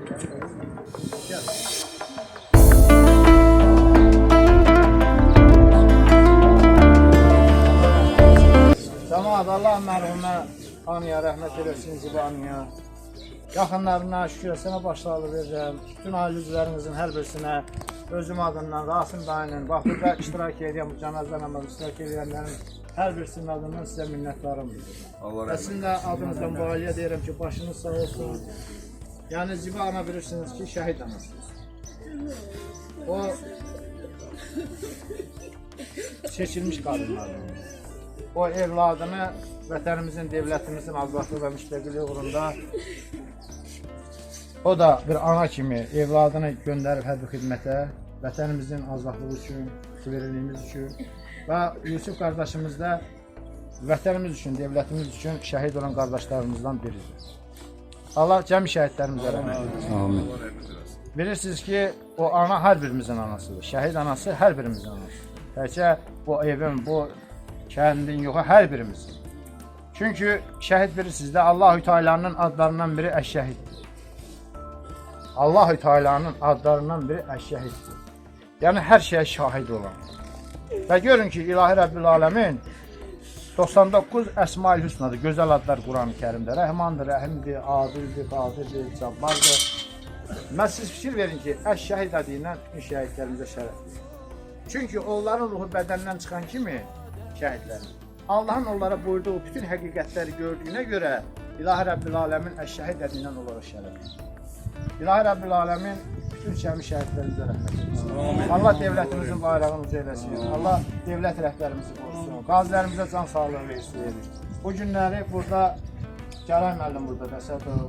Cəmaət, Allah mərhumə anıya rəhmət eləsin, zibanıya. Yaxınlarına, şükürəsinə başsağlığı verirəm. Bütün ailə üzvlərinizin hər birisinə özüm adından, Rasim dayının, bax burada iştirak edən, bu cənazə namazı iştirak edənlərin hər birisinin adından sizə minnətlarım. Və sizin də adınızdan bu ailəyə deyirəm ki, başınız sağ olsun. Yəni Ziba ana bilirsiniz ki, şəhid anasınız. O seçilmiş qadınlardır. O evladını vətənimizin, devlətimizin azadlığı və müstəqilliyi uğrunda o da bir ana kimi evladını göndərib hərbi xidmətə, vətənimizin azadlığı üçün, suverenliyimiz üçün və Yusuf qardaşımız da vətənimiz üçün, devlətimiz üçün şəhid olan qardaşlarımızdan biridir. Allah cəmi şəhidlərimizə rəhmət etsin. Amin. Bilirsiniz ki, o ana hər birimizin anasıdır. Şəhid anası hər birimizin anasıdır. Təkcə bu evin, bu kəndin yoxu hər birimizin. Çünki şəhid bilirsiniz də Allah-u Teala'nın adlarından biri Əş-Şəhiddir. Allah-u Teala'nın adlarından biri Əş-Şəhiddir. Yəni hər şeyə şahid olan. Və görün ki, İlahi Rəbbil Aləmin 99 Əsma-ül Hüsnadır, gözəl adlar Quran-ı Kərimdə. Rəhmandır, Rəhimdir, Adildir, Qadirdir, Cabbardır. Mən siz fikir verin ki, Əş-Şəhid adıyla bütün şəhidlərimizə şərəfdir. Çünki onların ruhu bədəndən çıxan kimi şəhidlərin, Allahın onlara buyurduğu bütün həqiqətləri gördüyünə görə İlahi Rəbbil Aləmin Əş-Şəhid adıyla onlara şərəfdir. İlahi Rəbbil Aləmin bütün şəhmi şəhidlərimizə rəhmət etsin. Allah devlətimizin bayrağını uca eləsin. Allah devlət rəhbərimizi qorusun. Qazilərimizə can sağlığı versin. Bu günləri burada Gəlay müəllim burada, Əsədov,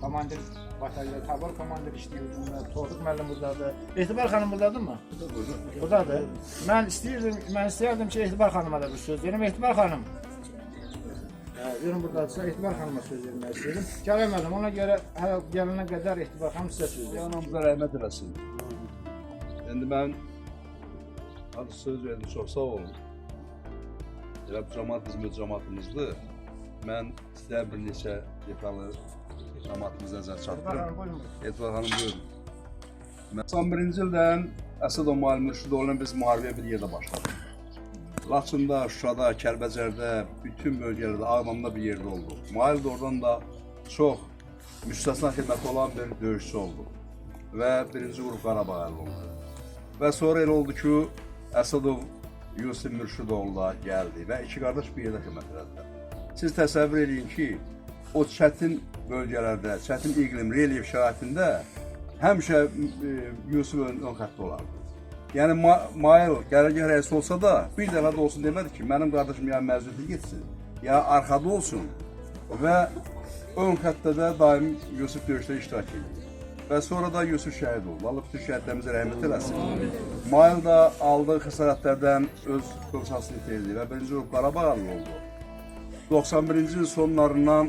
komandir batalya, tabor komandir işləyir, Tofiq müəllim buradadır. Etibar xanım buradadır mı? Buradadır. Mən istəyərdim ki, Etibar xanıma da bir söz verim. Etibar xanım. Ürün buradadırsa, Etibar xanıma söz vermək istəyirəm. Gəlay müəllim, ona görə hələ gələnə qədər Etibar xanım sizə söz verir. Anamıza rəhmət eləsin. İndi mən söz verdim, çox sağ olun. Elə bu cəmaat bizim öz cəmaatımızdır. Mən sizə bir neçə detallı cəmaatımıza nəzər çatdırım. Etibar xanım, buyurun. 91-ci ildən Əsədov müəllim Mürşidoğlu'nun biz müharibəyə bir yerdə başladıq. Laçında, Şuşada, Kəlbəcərdə, bütün bölgələrdə, Ağdamda bir yerdə oldu. Müayil də oradan da çox müstəsna xidməti olan bir döyüşçü oldu. Və birinci qrup Qarabağ əldə oldu. Və sonra elə oldu ki, Əsədov Yusuf Mürşidoğlu da gəldi və iki qardaş bir yerdə xidmət elədilər. Siz təsəvvür edin ki, o çətin bölgələrdə, çətin iqlim, relyef şəraitində həmişə Yusuf ön xəttə olardı. Yəni Mail qərargah rəisi olsa da bir dəfə də olsun demədi ki, mənim qardaşım ya məzuniyyətə getsin, ya arxada olsun və ön xəttdə də daim Yusuf döyüşdə iştirak edir. Və sonra da Yusuf şəhid oldu. Allah bütün şəhidlərimizə rəhmət eləsin. Mail da aldığı xəsarətlərdən öz qılçasını itirdi və birinci qrup Qarabağ əldə oldu. 91-ci il sonlarından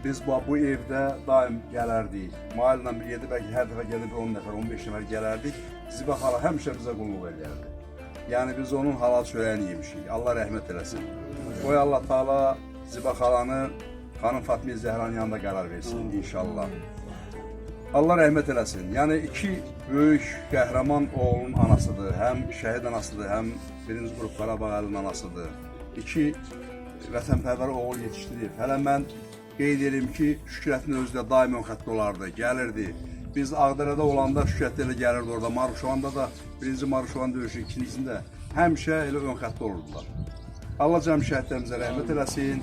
biz bu evdə daim gələrdik. Maillə bir yerdə bəlkə hər dəfə gəlib 10 nəfər, 15 nəfər gələrdik. Ziba xala həmişə bizə qulluq edərdi. Yəni biz onun halal çörəyini yemişik. Allah rəhmət eləsin. Qoy Allah Taala Ziba xalanı xanım Fatmiyə Zəhranın yanında qərar versin inşallah. Allah rəhmət eləsin. Yəni iki böyük qəhrəman oğlunun anasıdır. Həm şəhid anasıdır, həm birinci qrup Qarabağ əlinin anasıdır. İki vətənpərvər oğul yetişdirib. Hələ mən qeyd edim ki, Şükrətin özü də daim ön xəttə olardı, gəlirdi. Biz Ağdərədə olanda Şükrət elə gəlirdi orada. Maruşovanda da birinci Maruşovan döyüşü ikincisində həmişə elə ön xəttə olurdular. Allah cəm şəhidlərimizə rəhmət eləsin.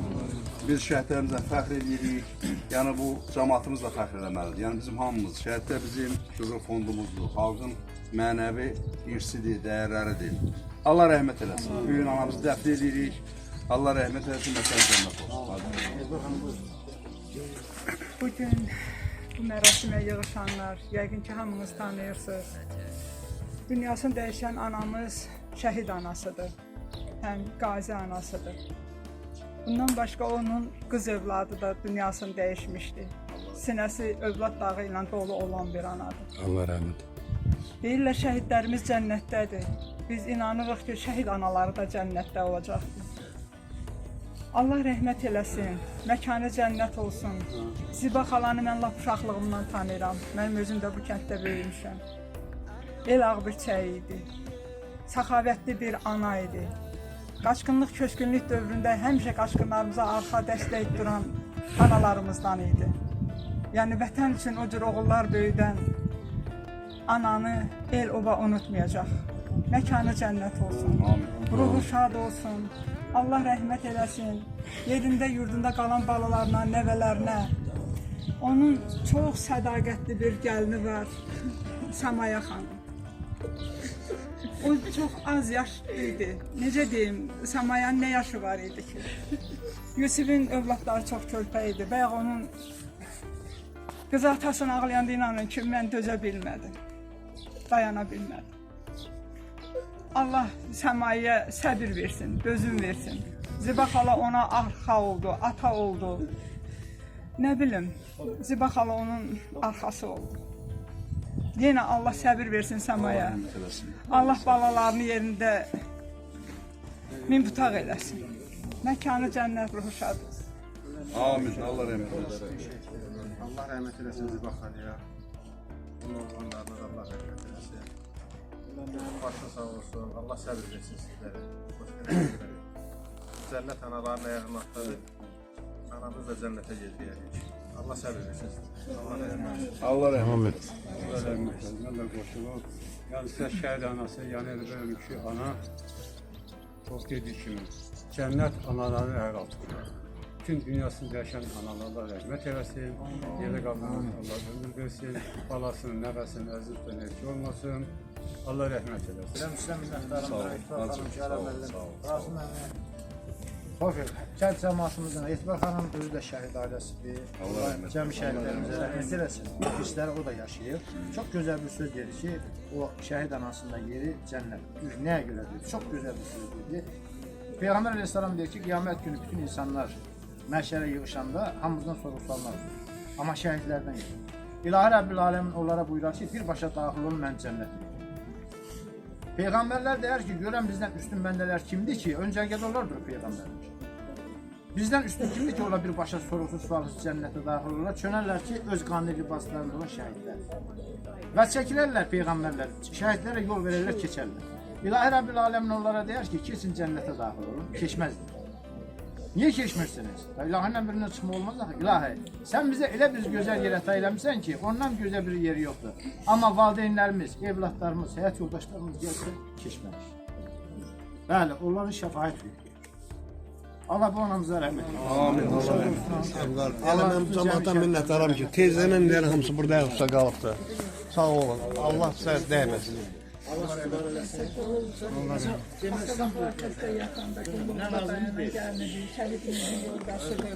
Biz şəhidlərimizə fəxr edirik. Yəni bu cəmaatımız da fəxr eləməlidir. Yəni bizim hamımız, şəhidlər bizim şüur fondumuzdur. Xalqın mənəvi irsidir, dəyərləridir. Allah rəhmət eləsin. Bugün anamızı dəfn edirik. Allah rəhmət eləsin, məsələ cənnət olsun. Bugün bu mərasimə yığışanlar, yəqin ki, hamınız tanıyırsınız. Dünyasını dəyişən anamız şəhid anasıdır, həm qazi anasıdır. Bundan başqa onun qız övladı da dünyasını dəyişmişdi. Sinəsi övlad dağı ilə dolu olan bir anadır. Allah rəhmət. Deyirlər, şəhidlərimiz cənnətdədir. Biz inanırıq ki, şəhid anaları da cənnətdə olacaqdır. Allah rəhmət eləsin, məkanı cənnət olsun. Ziba xalanı mən lap uşaqlığımdan tanıyıram. Mənim özüm də bu kənddə böyümüşəm. El ağbirçəyi idi. Səxavətli bir ana idi. Qaçqınlıq, köçkünlük dövründə həmişə qaçqınlarımıza arxa dəstək duran analarımızdan idi. Yəni vətən üçün o cür oğullar böyüdən ananı el oba unutmayacaq. Məkanı cənnət olsun. Ruhu şad olsun. Allah rəhmət eləsin. Yerində, yurdunda qalan balalarına, nəvələrinə. Onun çox sədaqətli bir gəlini var. Samaya xanım. O çox az yaşlı idi. Necə deyim, Samayanın nə yaşı var idi ki? Yusifin övladları çox körpə idi. Bayaq onun qız atasını ağlayanda inanın ki, mən dözə bilmədim. Dayana bilmədim. Allah Səmaya səbir versin, dözüm versin. Ziba xala ona arxa oldu, ata oldu. Nə bilim, Ziba xala onun arxası oldu. Yenə Allah səbir versin Səmaya. Allah balalarını yerində min butaq eləsin. Məkanı cənnət, ruhu şad olsun. Amin. Allah rəhmət eləsin. Allah rəhmət eləsin Ziba xanıya. Bunun oğlanlarına da Allah rəhmət eləsin. Başa sağ olsun. Allah səbir versin sizlərə. Xoş gəlmişsiniz. Cənnət anaların ayağındadır. Anamız da cənnətə gedəcəyik. Allah səbir versin. Allah rəhmət eləsin. Allah rəhmət eləsin. Allah rəhmət eləsin. Mən də qoşulub. Yəni sizə şəhid anası, yəni elə böyümüşü ana o dediyi kimi cənnət anaların əl altında. Bütün dünyasında yaşayan analarla rəhmət eləsin. Yerə qalanlar Allah ömür versin. Balasının, nəvəsinin əzizdən erki olmasın. Allah rəhmət eləsin. Sizə minnətdarım. Sağ ol. Xoş kənd cəmaatımızın Etibar xanım özü də şəhid ailəsidir. Allah rəhmət Cəmi şəhidlərimizə rəhmət eləsin. Bizləri o da yaşayır. Çox gözəl bir söz dedi ki, o şəhid anasında yeri cənnət. Nəyə görə dedi? Çox gözəl bir söz dedi. Peyğəmbər əleyhissalam deyir ki, qiyamət günü bütün insanlar məhşərə yığışanda hamımızdan sorğu-suallar olur. Amma şəhidlərdən yox. İlahi Rəbbil Aləmin onlara buyurar ki, birbaşa daxil olun mən cənnətə. Peyğəmbərlər deyər ki, görən bizdən üstün bəndələr kimdir ki, öncəgədə onlardır o peyğəmbərlər. Bizdən üstün kimdir ki, ola birbaşa sorğusuz sualsız cənnətə daxil olurlar, çönərlər ki, öz qanlı libaslarında olan şəhidlər. Və çəkilərlər peyğəmbərlər, şəhidlərə yol verərlər, keçərlər. İlahi Rəbbil Aləmin onlara deyər ki, keçin cənnətə daxil olun, keçməzdir. Niyə keçmirsiniz? İlahi ilə birindən çıxma olmaz axı. İlahi, sən bizə elə bir gözəl yerə tayinləmişsən ki, ondan gözəl bir yeri yoxdur. Amma valideynlərimiz, evlatlarımız, həyat yoldaşlarımız gəlsə keçməmiş. Bəli, onların şəfaət verir. Allah bu anamıza rəhmət eylesin. Amin. Allah mən bu cəmaatdan minnətdaram ki, tezdən əmrlərin hamısı burada ayaqda qalıbdı. Sağ olun. Allah sizə dəyməsin.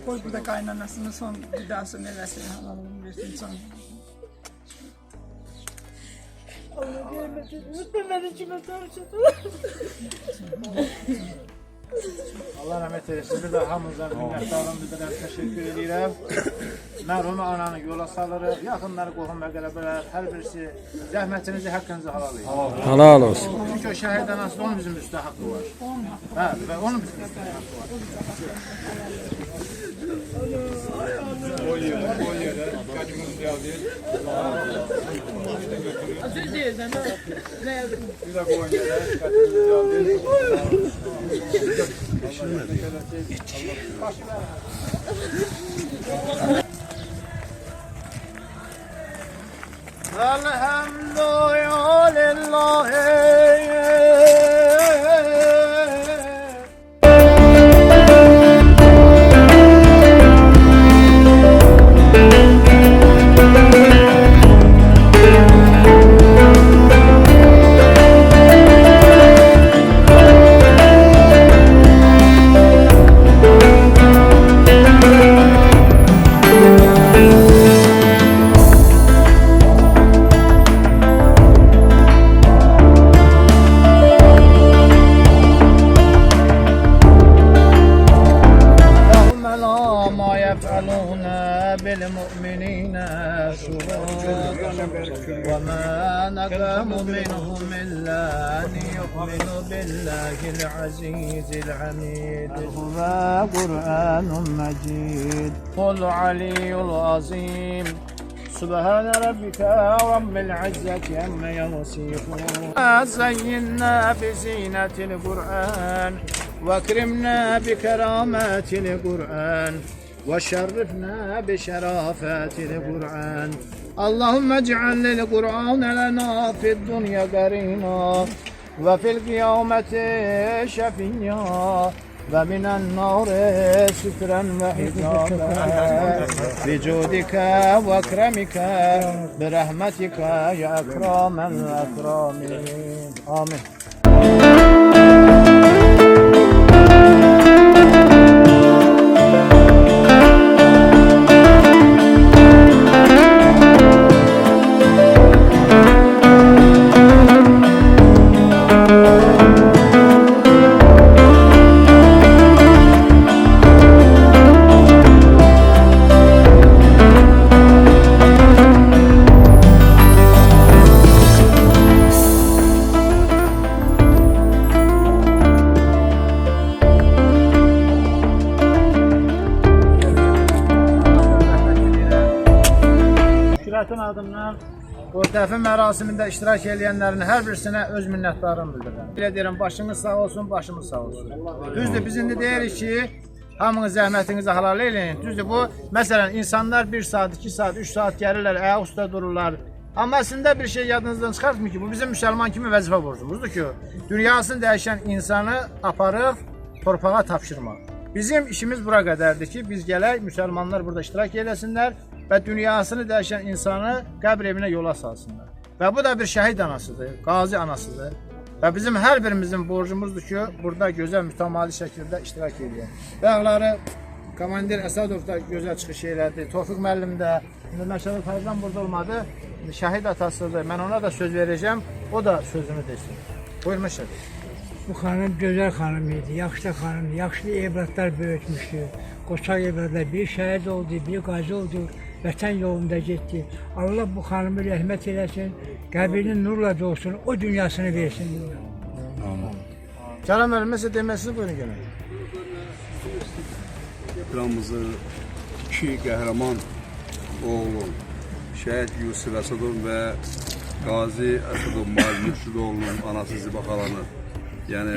Qoy burada qaynanasının son vidasını eləsin, halalını versin son. Allah rəhmət eylesin. Bir də hamınıza minnətdarım, bir də təşəkkür edirəm. Mərhum ananı yola salırıq, yaxınları, qohum və qələbələr, hər birisi zəhmətinizi, haqqınızı halal edin. Halal olsun. Çünki o şəhid anası onun bizim üstə haqqı var. Hə, və onun bizim üstə haqqı var. O yerə kaçımız geldi. Bir de o yerə kaçımız geldi. Elhamdülillahi وما نقموا منهم إلا أن يؤمنوا بالله العزيز الحميد هو قرآن مجيد العلي العظيم سبحان ربك رب العزة عما يصفون زينا بزينة القرآن واكرمنا بكرامات القرآن وشرفنا بشرافات القرآن اللهم اجعل القرآن لنا في الدنيا قرينا وفي القيامة شفيعا ومن النار سترا وحجابا بجودك واكرمك برحمتك يا اكرم الاكرمين امين. Şirətin adından bu dəfn mərasimində iştirak edənlərin hər birisinə öz minnətdarlığımı bildirirəm. Belə deyirəm, başınız sağ olsun, başımız sağ olsun. Düzdür, biz indi deyirik ki, hamınız zəhmətinizi halal eləyin. Düzdür, bu, məsələn, insanlar 1 saat, 2 saat, 3 saat gəlirlər, ayaq üstə dururlar. Amma əslində bir şey yadınızdan çıxartmır ki, bu bizim müsəlman kimi vəzifə borcumuzdur ki, dünyasını dəyişən insanı aparıb torpağa tapşırmaq. Bizim işimiz bura qədərdir ki, biz gələk, müsəlmanlar burada iştirak eləsinlər və dünyasını dəyişən insanı qəbr evinə yola salsınlar. Və bu da bir şəhid anasıdır, qazi anasıdır. Və bizim hər birimizin borcumuzdur ki, burada gözəl mütəmadi şəkildə iştirak edək. Bəğları komandir Əsədov da gözəl çıxış elədi, Tofiq müəllim də, Məşədə Fərzan burada olmadı, şəhid atasıdır, mən ona da söz verəcəm, o da sözünü desin. Buyur Məşədə. Bu xanım gözəl xanım idi, yaxşı da xanımdı, yaxşı evlatlar böyütmüşdü. Qoçaq evlatlar, bir şəhid oldu, bir qazi oldu, vətən yolunda getdi. Allah bu xanımı rəhmət eləsin, qəbrini nurla dolsun, o dünyasını versin. Cənab müəllim, məsələn deməsiniz, buyurun gəlin. Ekranımızı iki qəhrəman oğlu, şəhid Yusuf Əsədov və Qazi Əsədov Mahir Mürşidoğlu'nun anası Ziba xalanı, yəni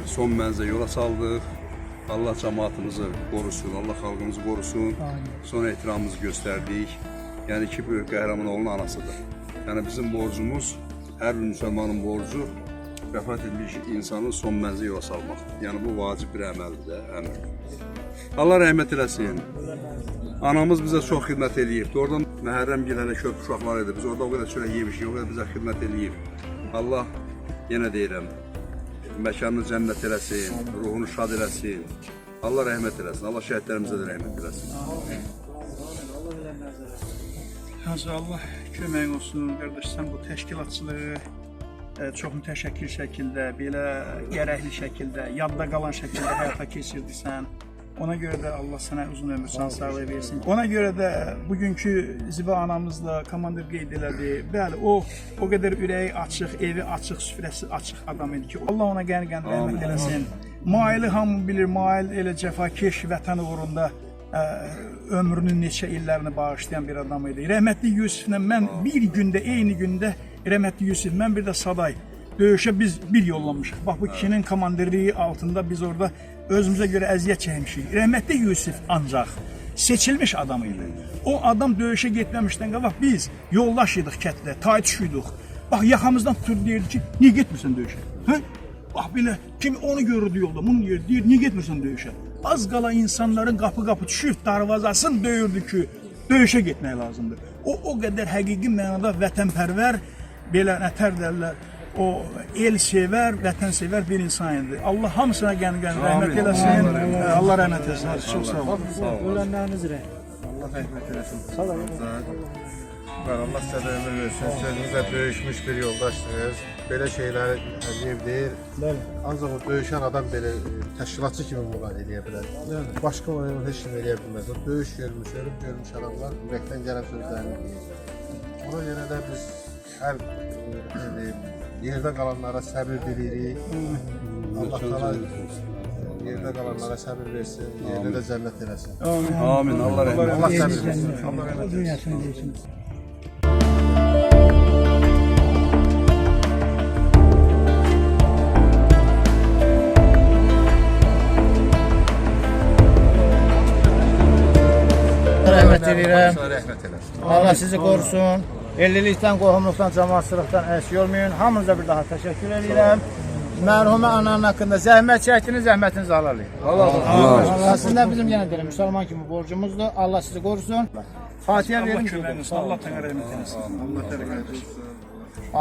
son mənzə yola saldıq. Allah cəmaatımızı qorusun, Allah xalqımızı qorusun. Son ehtiramımızı göstərdik. Yəni iki böyük qəhrəman oğlunun anasıdır. Yəni bizim borcumuz, hər bir müsəlmanın borcu vəfat etmiş insanın son mənzə yola salmaqdır. Yəni bu vacib bir əməldir də, əmr. Allah rəhmət eləsin. Anamız bizə çox xidmət eləyib. Oradan Məhərrəm giləndə köp uşaqlar idi. Biz orada o qədər çörək yemişik, o qədər bizə xidmət eləyib. Allah, yenə deyirəm, məkanını cənnət eləsin, ruhunu şad eləsin. Allah rəhmət eləsin, Allah şəhidlərimizə də rəhmət eləsin. Allah kömək olsun, qardaş, sən bu təşkilatçılığı çox mütəşəkkil şəkildə, belə gərəkli şəkildə, yadda qalan şəkildə həyata keçirdisən. Ona görə də Allah sənə uzun ömür, can sağlığı versin. Ona görə də bugünkü Ziba anamızla komandir qeyd elədi. Bəli, o qədər ürəyi açıq, evi açıq, süfrəsi açıq adam idi ki, Allah ona qəni-qəni rəhmət eləsin. Maili hamı bilir, Mail elə cəfakeş vətən uğrunda ömrünün neçə illərini bağışlayan bir adam idi. Rəhmətli Yusiflə mən bir gündə, eyni gündə Rəhmətli Yusif, mən bir də Saday döyüşə biz bir yollanmışıq. Bax, bu kişinin komandirliyi altında biz orada özümüzə görə əziyyət çəkmişik. Rəhmətli Yusif ancaq seçilmiş adam idi. O adam döyüşə getməmişdən qabaq biz yoldaş idik kətlə, taytüş idik. Bax, yaxamızdan tutur deyirdi ki, niyə getmirsən döyüşə? Hə? Bax, belə, kimi onu görürdü yolda, bunu deyir, niyə getmirsən döyüşə? Az qala insanların qapı-qapı düşüb, darvazasını döyürdü ki, döyüşə getmək lazımdır. O qədər həqiqi mənada vətənpərvər, belə nətər dərlər, o el-sevər, vətənsevər bir insan idi. Allah hamısına qəni-qəni rəhmət eləsin. Allah rəhmət eləsin. Çox sağ olun. Ölənləriniz rəhmət. Allah rəhmət eləsin. Var, Allah sizə də ömür versin. Sözünüzlə böyüşmüş bir yoldaşsınız. Belə şeyləri Əliyev deyir. Ancaq o döyüşən adam belə təşkilatçı kimi bunu eləyə bilər. Başqa onu heç kim eləyə bilməz. O döyüş görmüş, ölüm görmüş adamlar ürəkdən gələn sözlərini deyir. Ona görə də biz hər yerdə qalanlara səbir diliyirik. Allah təala yerdə qalanlara səbir versin, yerdə də cənnət eləsin. Amin. Allah rəhmət eylesin. Allah səbir versin. Allah rəhmət eylesin. Dünyasını versin. Rəhmət edirəm. Rəhmət eləsin. Allah sizi qorusun. Ellilikdən, qohumluqdan, cəmaatçılıqdan əksik olmayın. Hamınıza bir daha təşəkkür edirəm. Mərhumə ananın haqqında zəhmət çəkdiniz, zəhmətinizi alalım. Aslında bizim yenə deyirəm, müsəlman kimi borcumuzdur. Allah sizi qorusun. Fatihə Allah verin. köməyiniz olsun. Allah təala rəhmət eləsin. Allah rəhmət eylesin.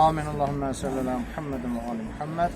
Amin. Allahümme salli ala Muhammedin ve ali Muhammed.